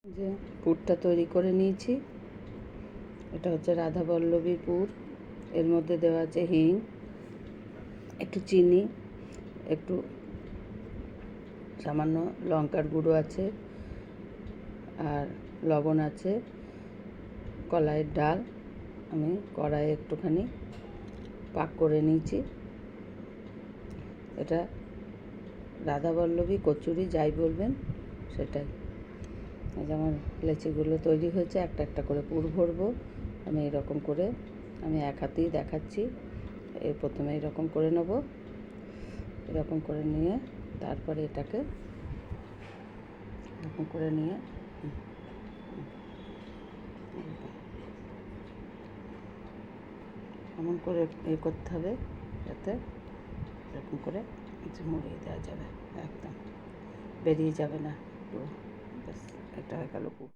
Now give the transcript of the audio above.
যে পুরটা তৈরি করে নিয়েছি, এটা হচ্ছে রাধাবল্লভী পুর। এর মধ্যে দেওয়া আছে হিং, একটু চিনি, একটু সামান্য লঙ্কার গুঁড়ো আছে, আর লবণ আছে, কলাইয়ের ডাল আমি কড়াইয়ে একটুখানি পাক করে নিয়েছি। এটা রাধাবল্লভী কচুরি যাই বলবেন সেটাই। এই যে আমার লেচিগুলো তৈরি হয়েছে, একটা একটা করে পুর ভরবো আমি। এরকম করে আমি এক হাতেই দেখাচ্ছি। প্রথমে এরকম করে নেব, এরকম করে নিয়ে তারপরে এটাকে এরকম করে নিয়ে এমন করে করতে হবে যাতে এরকম করে মুড়িয়ে দেওয়া যাবে, একদম বেরিয়ে যাবে না। ব্যাস, এটা হয়ে গেল পুর।